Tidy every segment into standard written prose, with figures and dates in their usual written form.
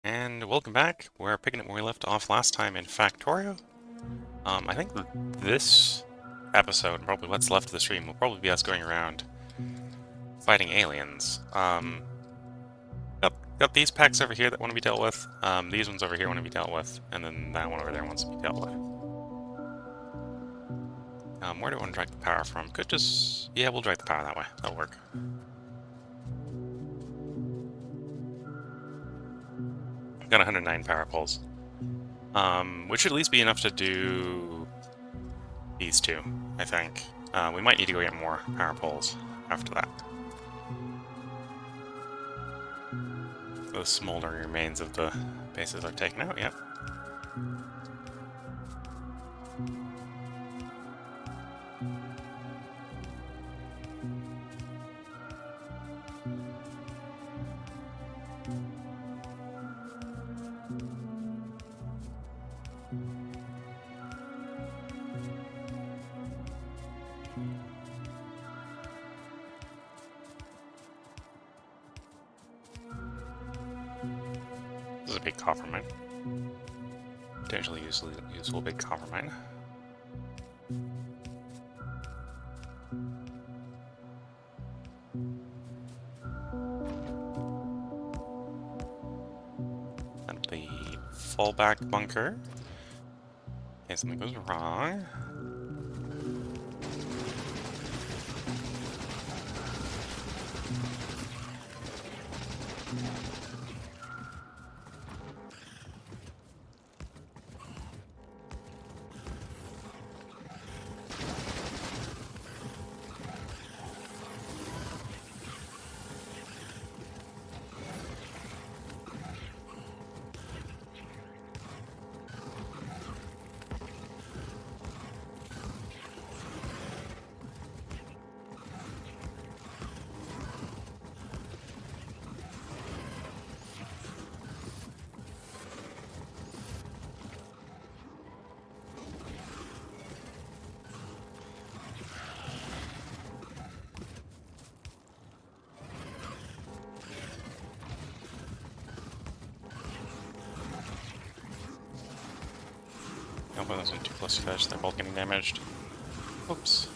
And welcome back. We're picking up where we left off last time in Factorio. I think this episode, probably what's left of the stream, will probably be us going around fighting aliens. Got these packs over here that want to be dealt with. These ones over here want to be dealt with, and then that one over there wants to be dealt with. Where do I want to drag the power from? Could just... yeah, we'll drag the power that way. That'll work. Got 109 power poles. Which should at least be enough to do these two, I think. We might need to go get more power poles after that. The smoldering remains of the bases are taken out, yep. This is a big copper mine. Potentially useful big copper mine. And the fallback bunker. In case something goes wrong. Don't put those in 2+ fish, they're both getting damaged. Oops.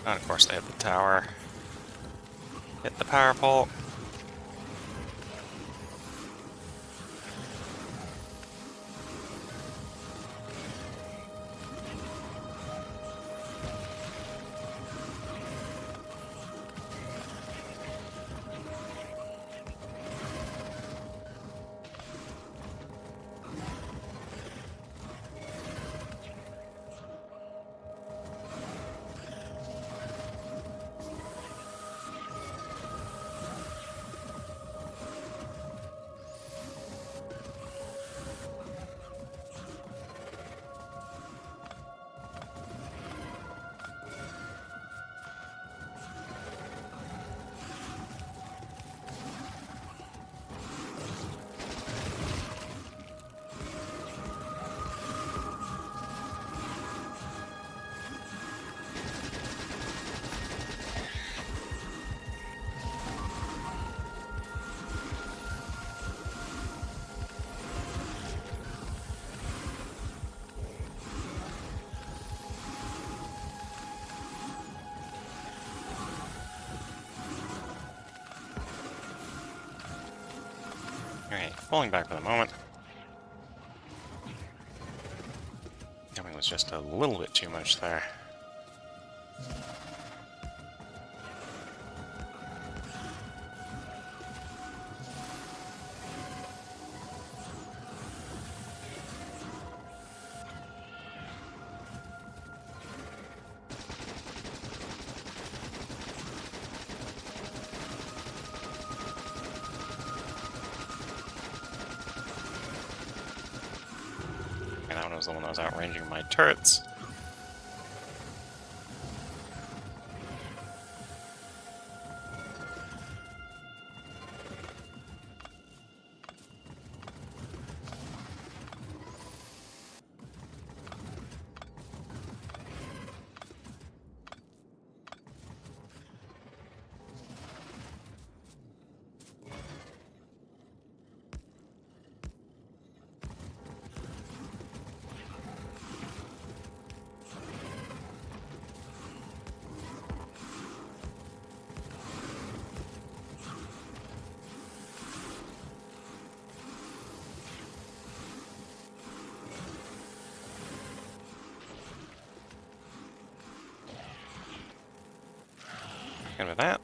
And of course they hit the tower. Hit the power pole. Alright, falling back for the moment. Coming was just a little bit too much there. And that one was the one that was outranging my turrets. And with that,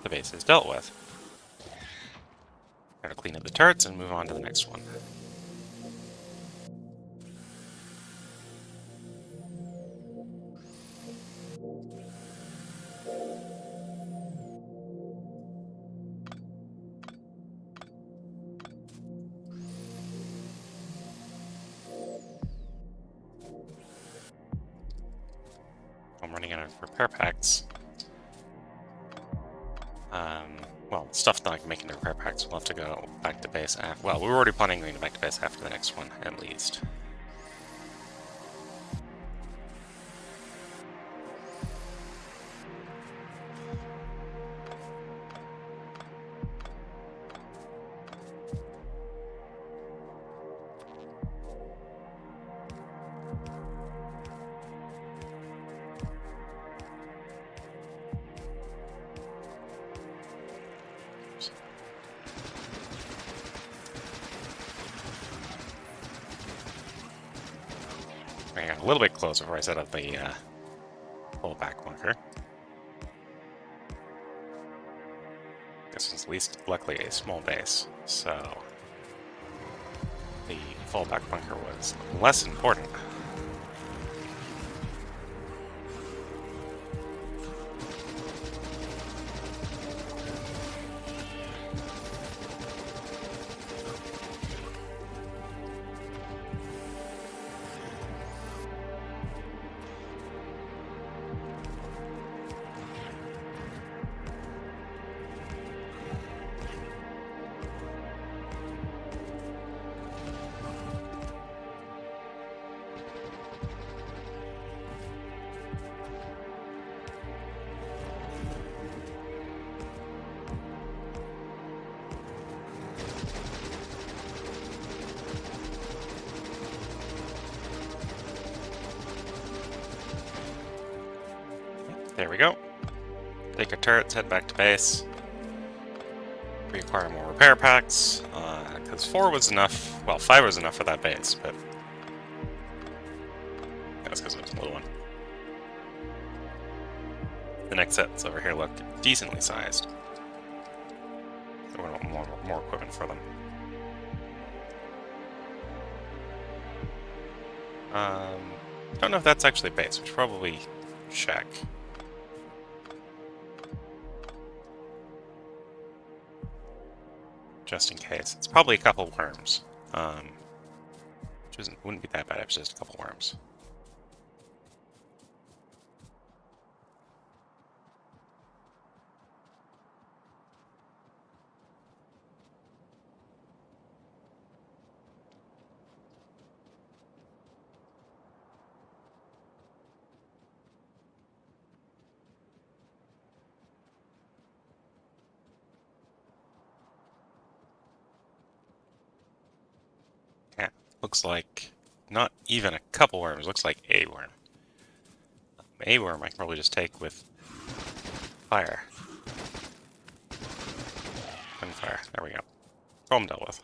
the base is dealt with. Gotta clean up the turrets and move on to the next one. I'm running out of repair packs. Well, stuff's not making the repair packs. We'll have to go back to base after. Well, we were already planning on going back to base after the next one, at least. I got a little bit closer before I set up the pullback bunker. This is at least, luckily, a small base, so the fallback bunker was less important. There we go. Take our turrets, head back to base. Reacquire more repair packs, because 4 was enough. Well, 5 was enough for that base, but that's because it was a little one. The next sets over here look decently sized. So we want more equipment for them. Don't know if that's actually base. We should probably check. Just in case. It's probably a couple worms. Which wouldn't be that bad if it's just a couple worms. Yeah, looks like not even a couple worms. Looks like a worm. A worm I can probably just take with fire. Gunfire. There we go. Problem dealt with.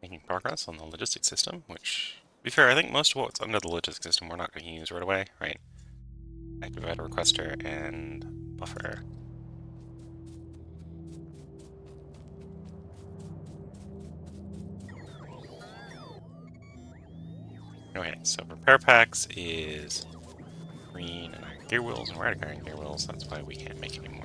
Making progress on the logistics system, which, to be fair, I think most of what's under the logistics system we're not going to use right away, right? Activate a requester and buffer. Okay, so repair packs is green and iron gear wheels, and we're out of iron gear wheels, that's why we can't make any more.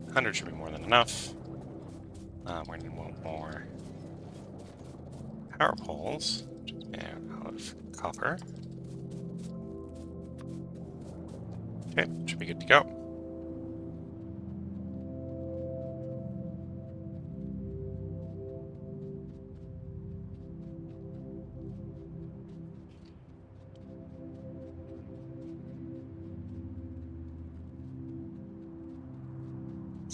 $100 should be more than enough. We're going to want more power poles, which is made out of copper. Okay, should be good to go.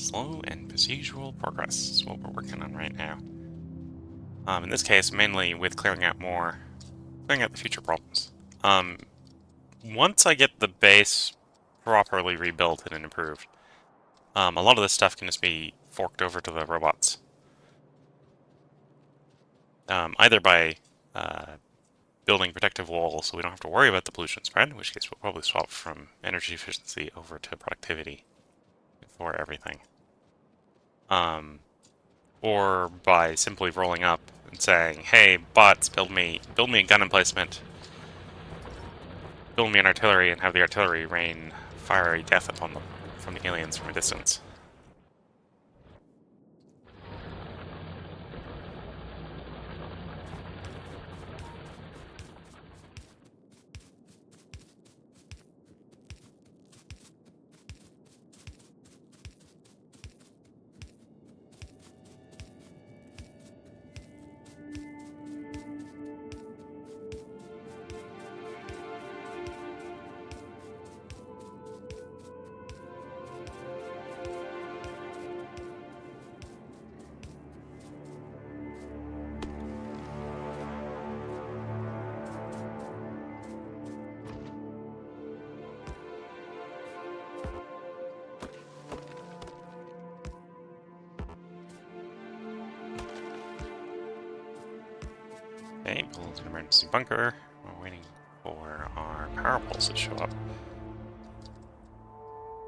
Slow and procedural progress is what we're working on right now. In this case, mainly with clearing out the future problems. Once I get the base properly rebuilt and improved, a lot of this stuff can just be forked over to the robots. Either by building protective walls so we don't have to worry about the pollution spread, in which case we'll probably swap from energy efficiency over to productivity for everything. Or by simply rolling up and saying, hey, bots, build me a gun emplacement, build me an artillery, and have the artillery rain fiery death upon them from the aliens from a distance. Okay, build an emergency bunker. We're waiting for our power poles to show up.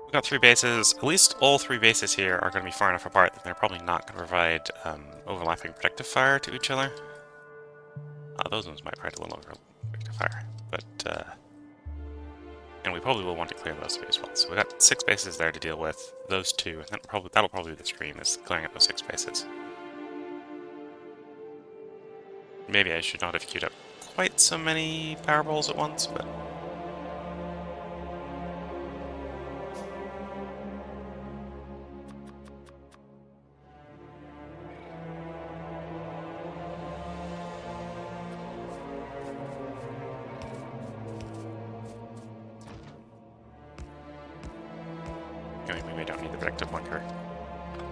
We've got 3 bases. At least all 3 bases here are going to be far enough apart that they're probably not going to provide overlapping protective fire to each other. Those ones might provide a little protective fire, but and we probably will want to clear those 3 as well. So we've got 6 bases there to deal with. Those 2, and then that'll probably be the stream, is clearing out those 6 bases. Maybe I should not have queued up quite so many power poles at once, but maybe I don't need the protective bunker.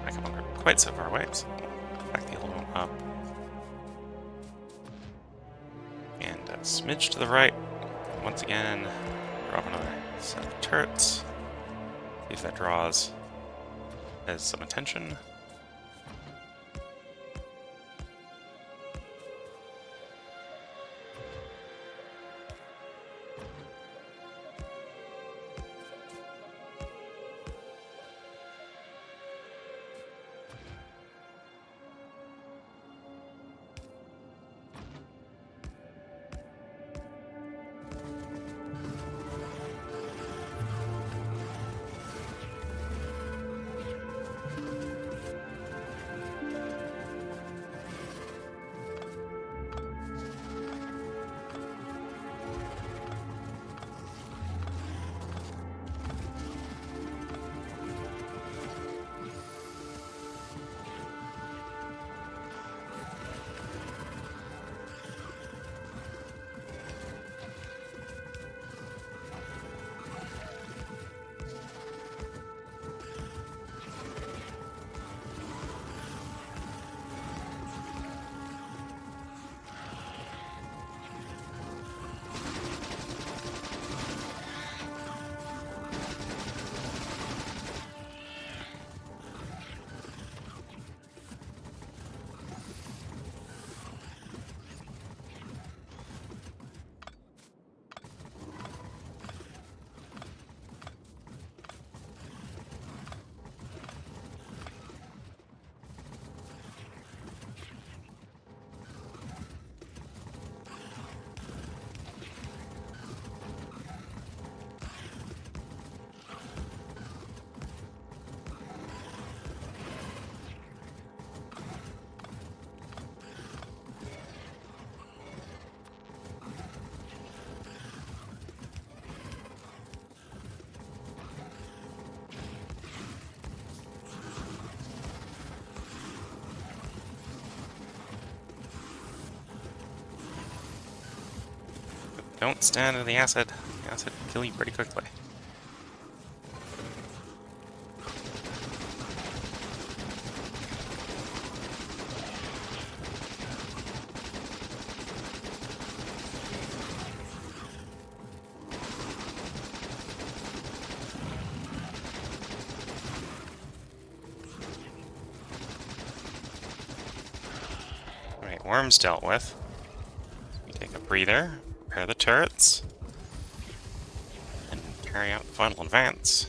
Backup bunker quite so far away, so back the other one up. And a smidge to the right. Once again, drop another set of turrets. See if that draws as some attention. Don't stand in the acid. The acid will kill you pretty quickly. worms dealt with. We take a breather, repair the turrets, and carry out the final advance.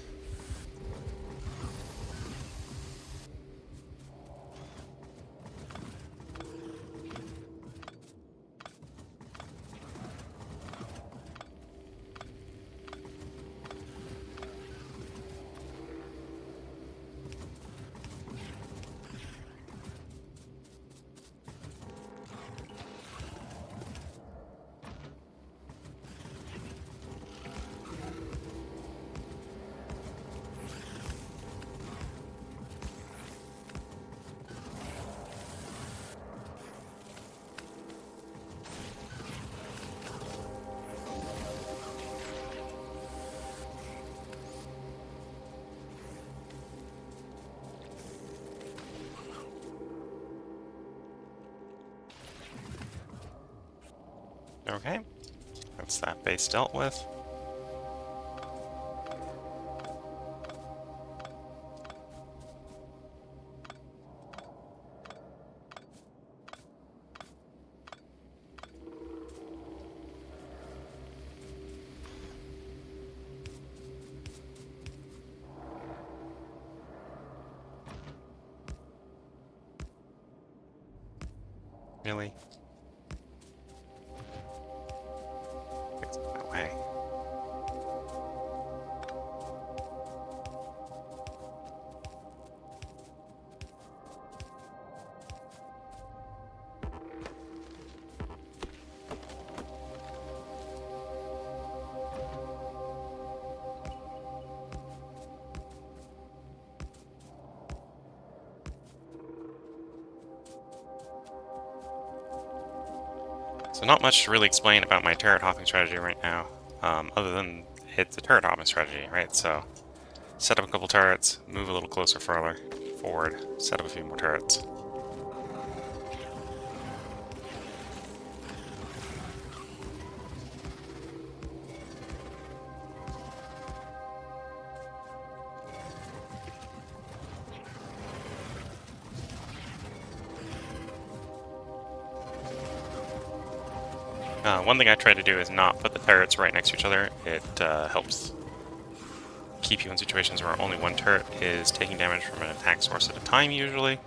Okay, that's that base dealt with. Really? Fix it that way. So not much to really explain about my turret hopping strategy right now, other than it's a turret hopping strategy, right? So set up a couple turrets, move a little closer further forward, set up a few more turrets. One thing I try to do is not put the turrets right next to each other. It helps keep you in situations where only one turret is taking damage from an attack source at a time, usually.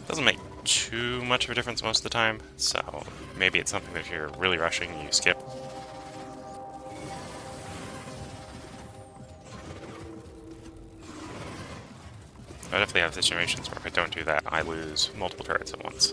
Doesn't make too much of a difference most of the time, so maybe it's something that if you're really rushing, you skip. I definitely have situations where if I don't do that, I lose multiple turrets at once.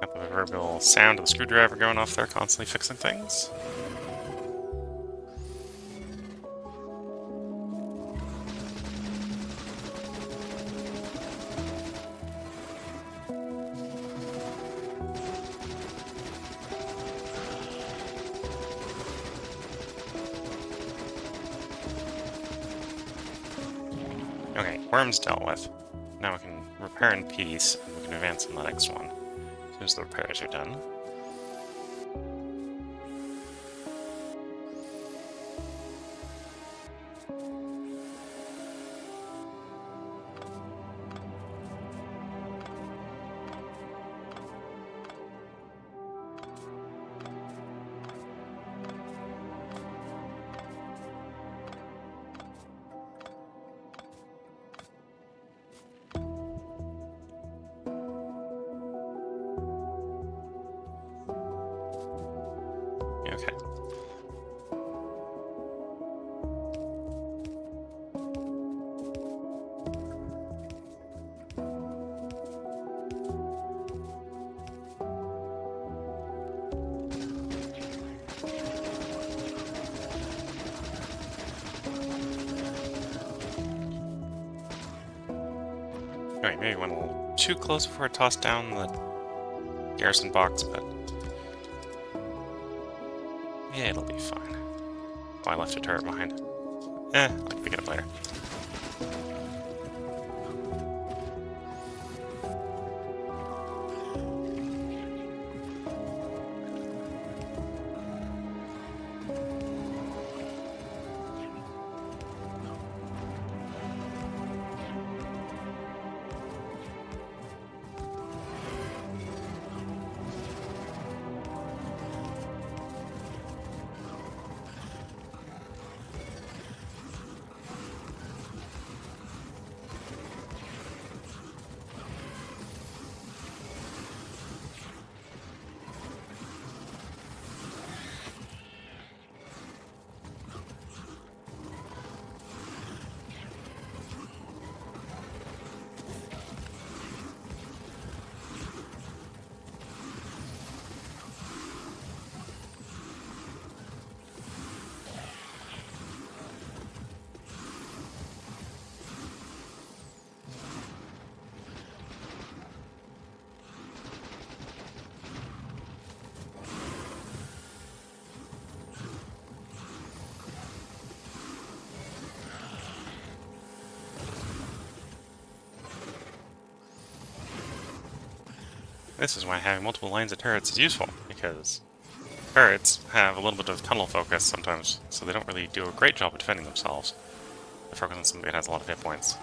Got the proverbial sound of the screwdriver going off there, constantly fixing things. Okay, worms dealt with. Now we can repair in peace, and we can advance on the next one as soon as the repairs are done. Okay. Alright, maybe went a little too close before I tossed down the garrison box, but yeah, it'll be fine. Oh, I left a turret behind. I can pick it up later. This is why having multiple lines of turrets is useful, because turrets have a little bit of tunnel focus sometimes, so they don't really do a great job of defending themselves. They focus on somebody that has a lot of hit points.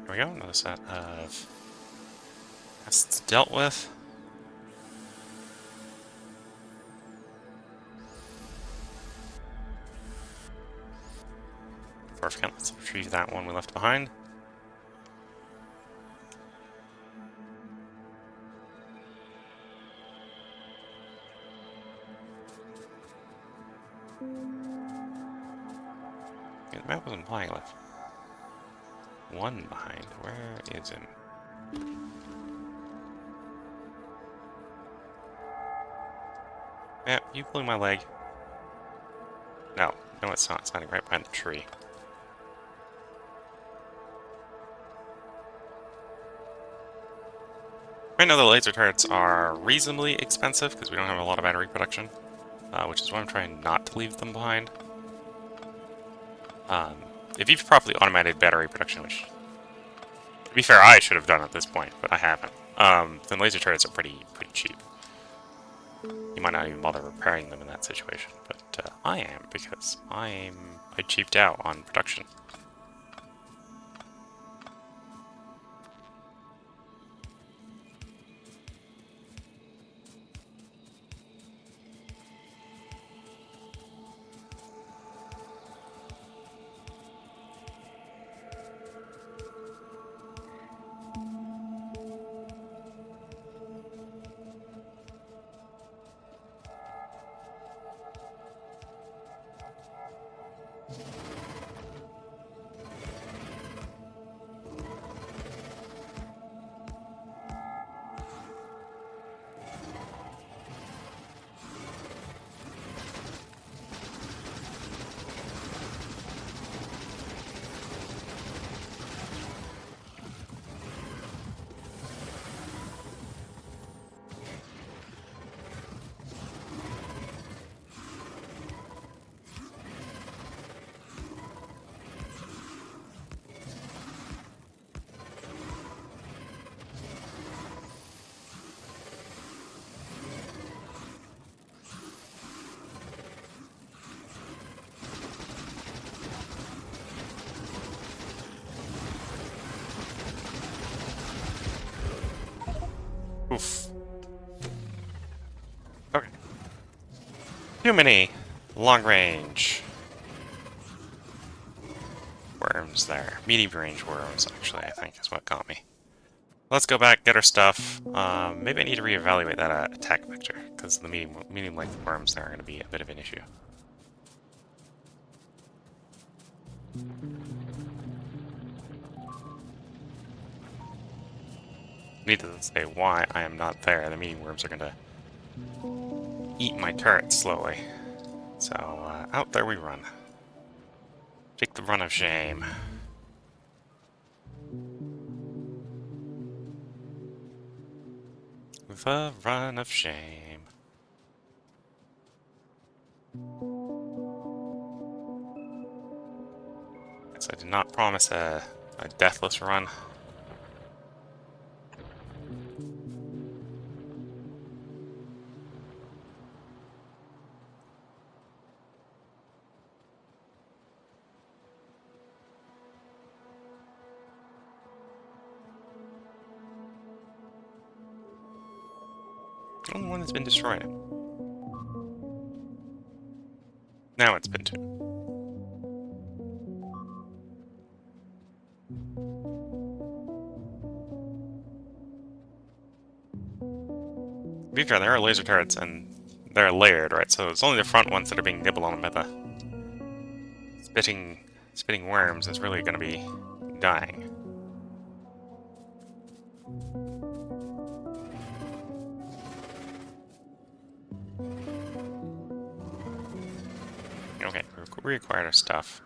Here we go, another set of nests dealt with. First count, let's retrieve that one we left behind. Yeah, the map was implying left one behind. Where is it? Yeah, you pulling my leg. No, it's not. It's standing right behind the tree. Right now the laser turrets are reasonably expensive because we don't have a lot of battery production, which is why I'm trying not to leave them behind. If you've properly automated battery production, which, to be fair, I should have done at this point, but I haven't, then laser turrets are pretty cheap. You might not even bother repairing them in that situation, but I am, because I cheaped out on production. Oof. Okay. Too many long-range worms there. Medium-range worms, actually, I think is what got me. Let's go back, get our stuff. Maybe I need to reevaluate that attack vector, because the medium-length worms there are going to be a bit of an issue. Needless to say why I am not there. The medium worms are going to eat my turrets slowly. So, out there we run. Take the run of shame. The run of shame. Guess I did not promise a deathless run. Only one that's been destroyed. Now it's been 2. To be fair, there are laser turrets and they're layered, right? So it's only the front ones that are being nibbled on by the spitting worms is really going to be dying. Okay, we required our stuff.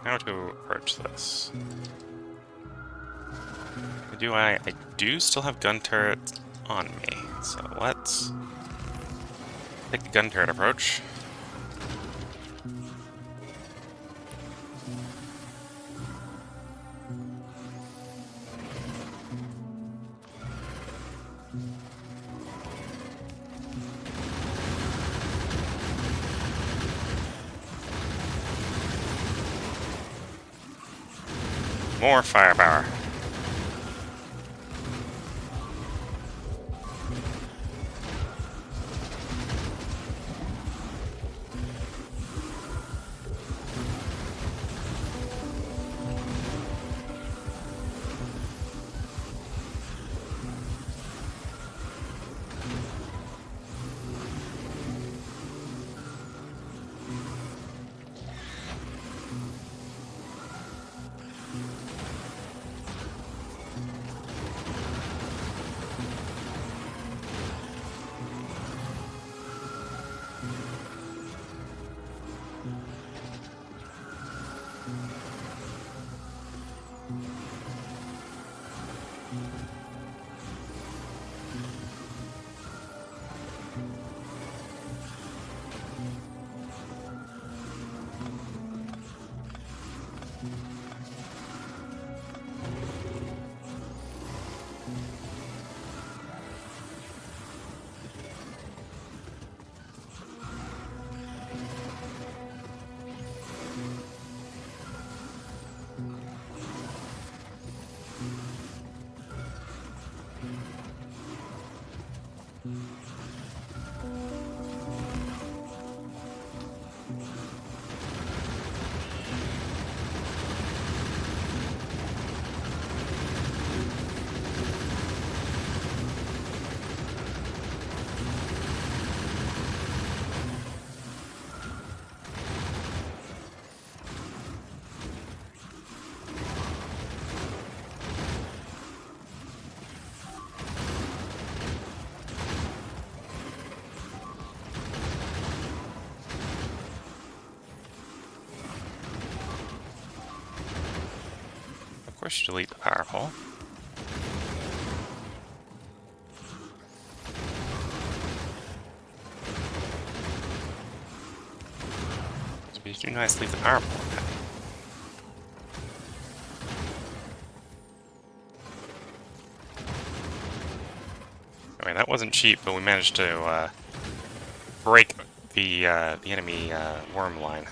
How to approach this? I do still have gun turrets on me, so let's take the gun turret approach. More firepower. Of course, you delete the power pole. You guys leave the power plant. I mean, that wasn't cheap, but we managed to break the enemy worm line.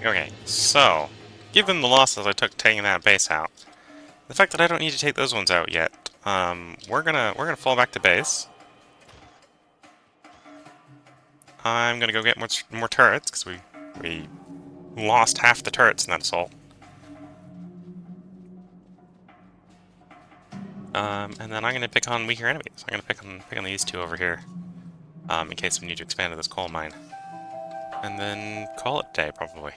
Okay, so, given the losses I took taking that base out, the fact that I don't need to take those ones out yet, we're gonna fall back to base. I'm gonna go get more turrets because we lost half the turrets in that assault. And then I'm gonna pick on weaker enemies. I'm gonna pick on these two over here, in case we need to expand to this coal mine, and then call it a day probably.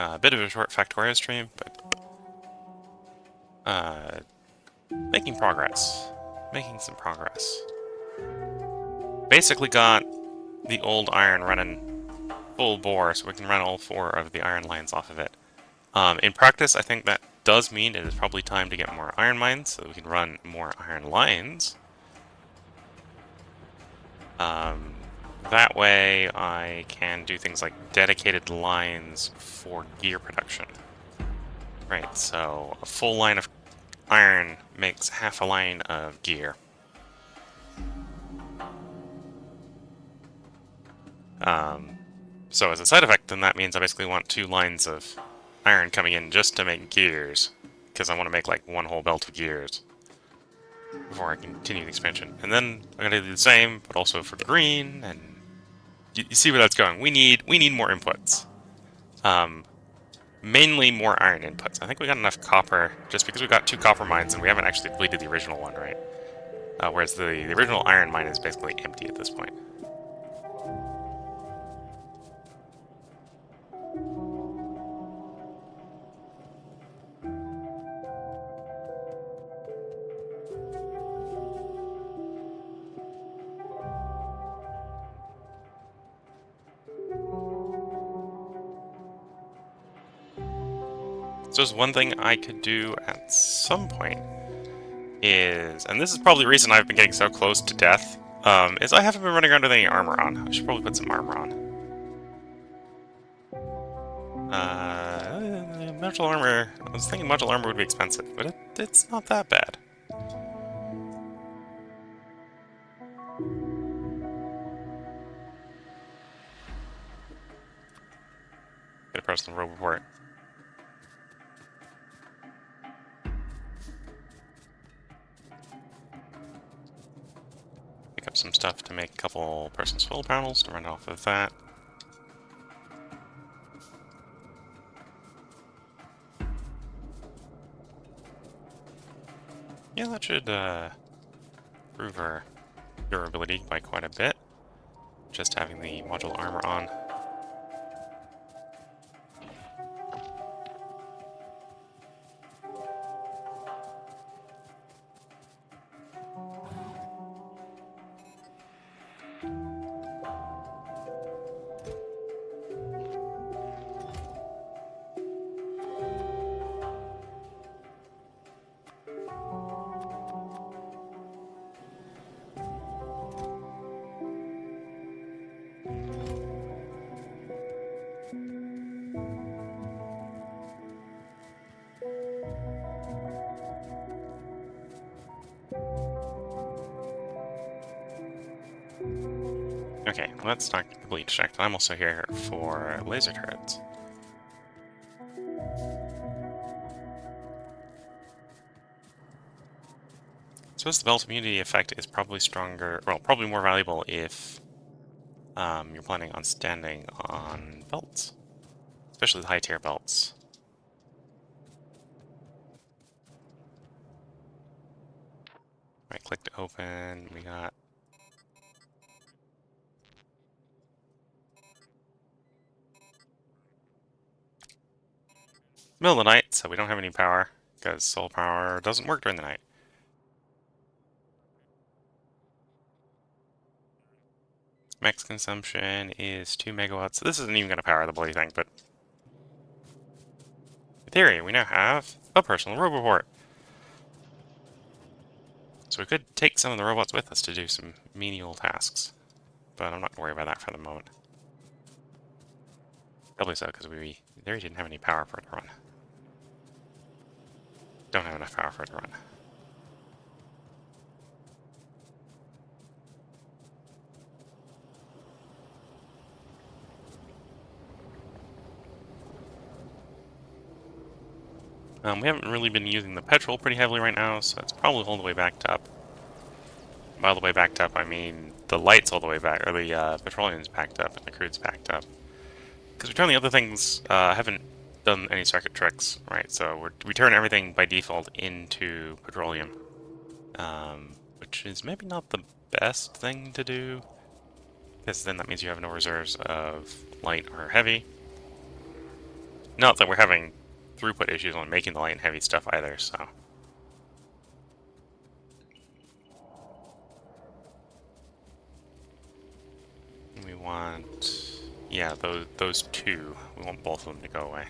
A bit of a short Factorio stream, but making progress. Making some progress. Basically got the old iron running full bore, so we can run all 4 of the iron lines off of it. In practice, I think that does mean it is probably time to get more iron mines, so we can run more iron lines. That way I can do things like dedicated lines for gear production. Right, so a full line of iron makes half a line of gear. So as a side effect, then that means I basically want 2 lines of iron coming in just to make gears, because I want to make like 1 whole belt of gears before I continue the expansion. And then I'm gonna do the same, but also for green, and you see where that's going. We need more inputs. Mainly more iron inputs. I think we got enough copper, just because we got 2 copper mines and we haven't actually depleted the original one, right? Whereas the original iron mine is basically empty at this point. So there's one thing I could do at some point is, and this is probably the reason I've been getting so close to death, is I haven't been running around with any armor on. I should probably put some armor on. Module armor, I was thinking module armor would be expensive, but it's not that bad. Get a personal robe report. Pick up some stuff to make a couple personal solar panels to run off of that. Yeah, that should improve our durability by quite a bit, just having the modular armor on. Okay, let's not get completely distracted. I'm also here for laser turrets. So the belt immunity effect is probably stronger, well, probably more valuable if you're planning on standing on belts, especially the high tier belts. Right click to open, we got middle of the night, so we don't have any power, because solar power doesn't work during the night. Max consumption is 2 megawatts. This isn't even going to power the bloody thing, but in theory, we now have a personal roboport. So we could take some of the robots with us to do some menial tasks, but I'm not going to worry about that for the moment. Probably so, because we there didn't have any power for it to run. Don't have enough power for it to run. We haven't really been using the petrol pretty heavily right now, so it's probably all the way backed up. By the way backed up, I mean the light's all the way back, or the petroleum's backed up and the crude's backed up. Because we turn the other things, haven't done any circuit tricks, right? So we turn everything by default into petroleum, which is maybe not the best thing to do, because then that means you have no reserves of light or heavy. Not that we're having throughput issues on making the light and heavy stuff either, so. We want, yeah, those two. We want both of them to go away.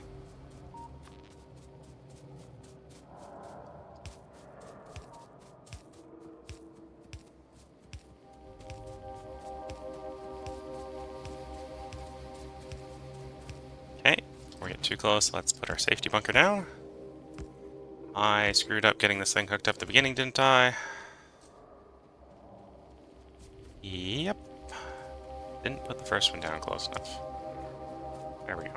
Okay, we're getting too close. Let's put our safety bunker down. I screwed up getting this thing hooked up at the beginning, didn't I? Yep. Didn't put the first one down close enough. There we go.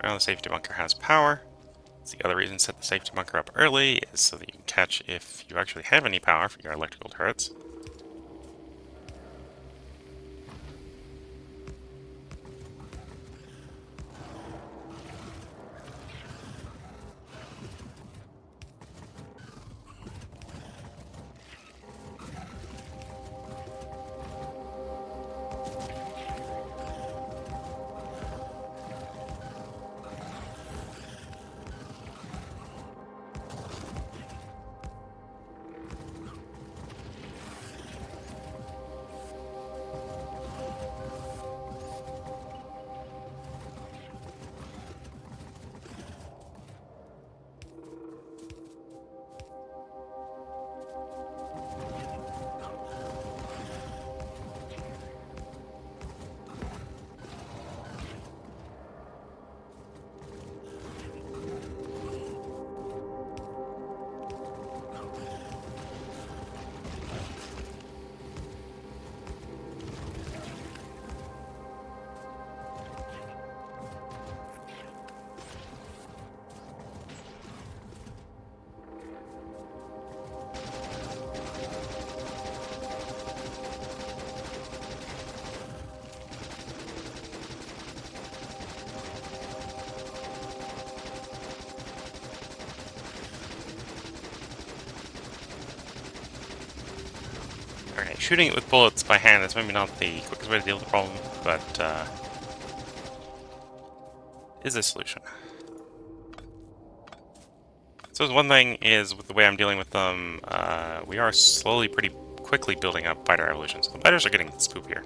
Now the safety bunker has power. That's the other reason to set the safety bunker up early is so that you can catch if you actually have any power for your electrical turrets. Alright, shooting it with bullets by hand is maybe not the quickest way to deal with the problem, but is a solution. So one thing is, with the way I'm dealing with them, we are slowly, pretty quickly building up biter evolutions. The biters are getting spookier.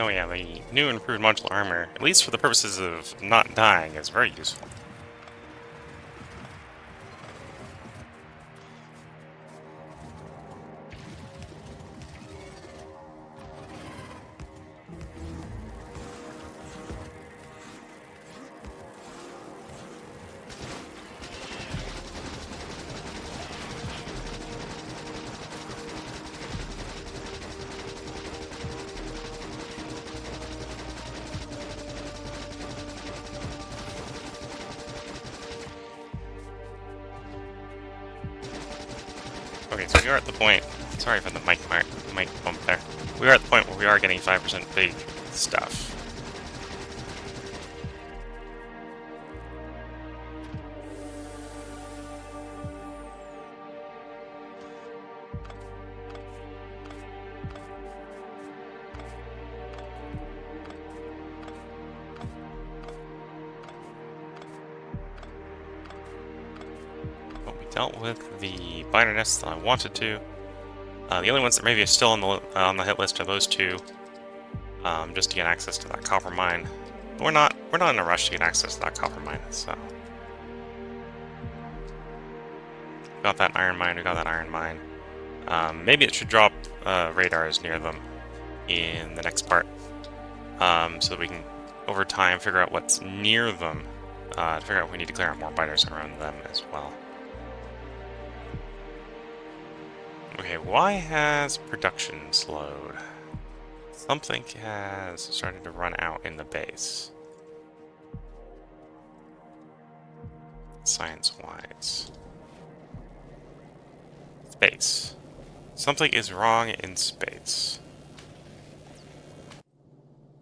Oh yeah, the new improved modular armor, at least for the purposes of not dying, is very useful. Okay, so we are at the point. Sorry for the mic bump there. We are at the point where we are getting 5% big stuff. But we dealt with the biter nests that I wanted to. The only ones that maybe are still on the hit list are those two, just to get access to that copper mine. But we're not in a rush to get access to that copper mine, so. We got that iron mine. Maybe it should drop radars near them in the next part, so that we can, over time, figure out what's near them, to figure out if we need to clear out more biters around them as well. Okay, why has production slowed? Something has started to run out in the base. Science-wise. Space. Something is wrong in space.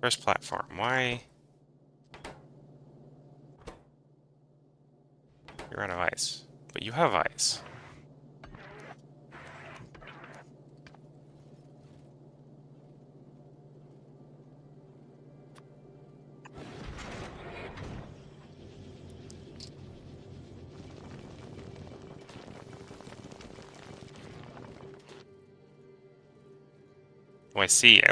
First platform, why? You're out of ice. But you have ice. Oh, I see.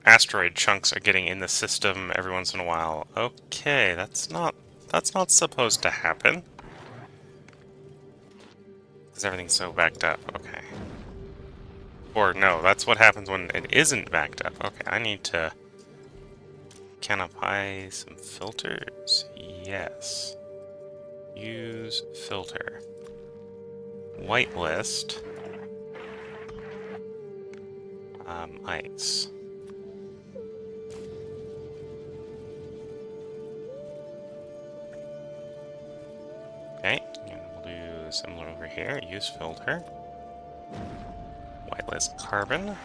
Asteroid chunks are getting in the system every once in a while. Okay, that's not supposed to happen. Because everything's so backed up. Okay. Or no, that's what happens when it isn't backed up. Okay, I need to can apply some filters? Yes. Use filter. Whitelist. Ice. Okay, and we'll do similar over here. Use filter. Whitelist carbon.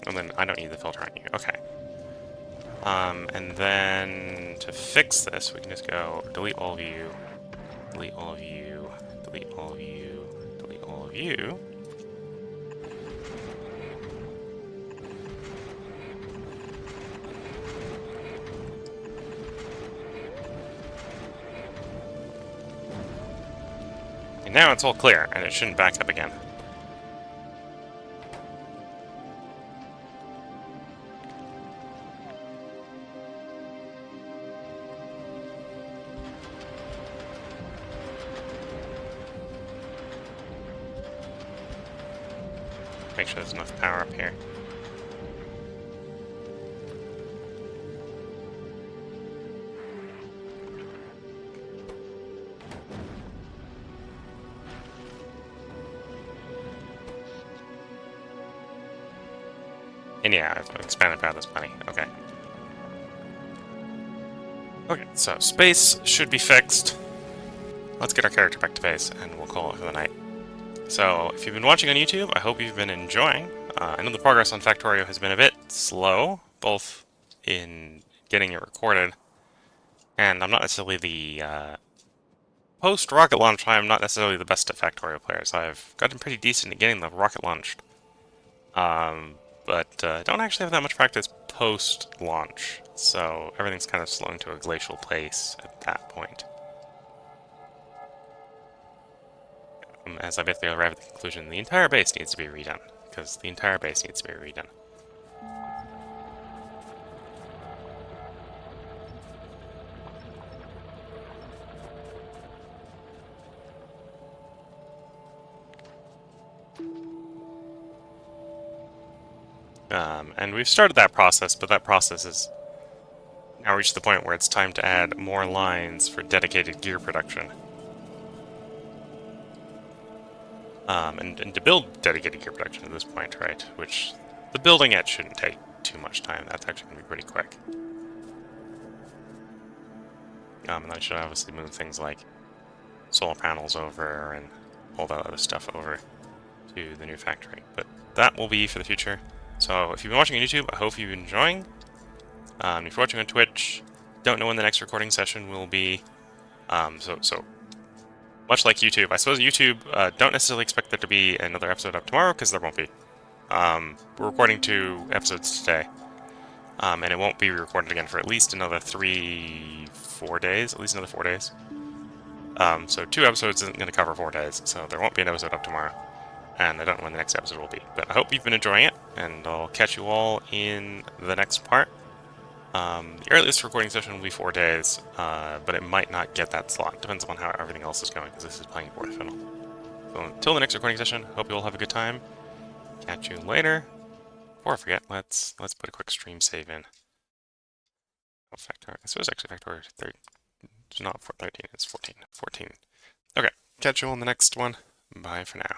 And then I don't need the filter on you. Okay. And then to fix this, we can just go delete all of you, delete all of you, delete all of you, delete all of you. And now it's all clear, and it shouldn't back up again. Make sure there's enough power up here. And yeah, I've expanded power this plenty. Okay. Okay, so space should be fixed. Let's get our character back to base, and we'll call it for the night. So, if you've been watching on YouTube, I hope you've been enjoying. I know the progress on Factorio has been a bit slow, both in getting it recorded, and I'm not necessarily the post-rocket launch, I'm not necessarily the best at Factorio players. I've gotten pretty decent at getting the rocket launched. But I don't actually have that much practice post-launch, so everything's kind of slowing to a glacial pace at that point. As I basically arrive at the conclusion, the entire base needs to be redone, because the entire base needs to be redone. And we've started that process, but that process is now reached the point where it's time to add more lines for dedicated gear production. And to build dedicated gear production at this point, right, which the building it shouldn't take too much time. That's actually going to be pretty quick. And I should obviously move things like solar panels over and all that other stuff over to the new factory. But that will be for the future. So if you've been watching on YouTube, I hope you've been enjoying. If you're watching on Twitch, don't know when the next recording session will be. So much like YouTube, I suppose YouTube don't necessarily expect there to be another episode up tomorrow, because there won't be. We're recording 2 episodes today, and it won't be recorded again for at least another 3-4 days, at least another 4 days. So 2 episodes isn't going to cover 4 days, so there won't be an episode up tomorrow, and I don't know when the next episode will be. But I hope you've been enjoying it, and I'll catch you all in the next part. The earliest recording session will be 4 days, but it might not get that slot. Depends on how everything else is going, because this is playing fourth fiddle. So until the next recording session, hope you all have a good time. Catch you later. Before I forget, let's put a quick stream save in. Oh, Factorio. I suppose actually Factorio 13. It's not 13, it's 14. 14. Okay, catch you all in the next one. Bye for now.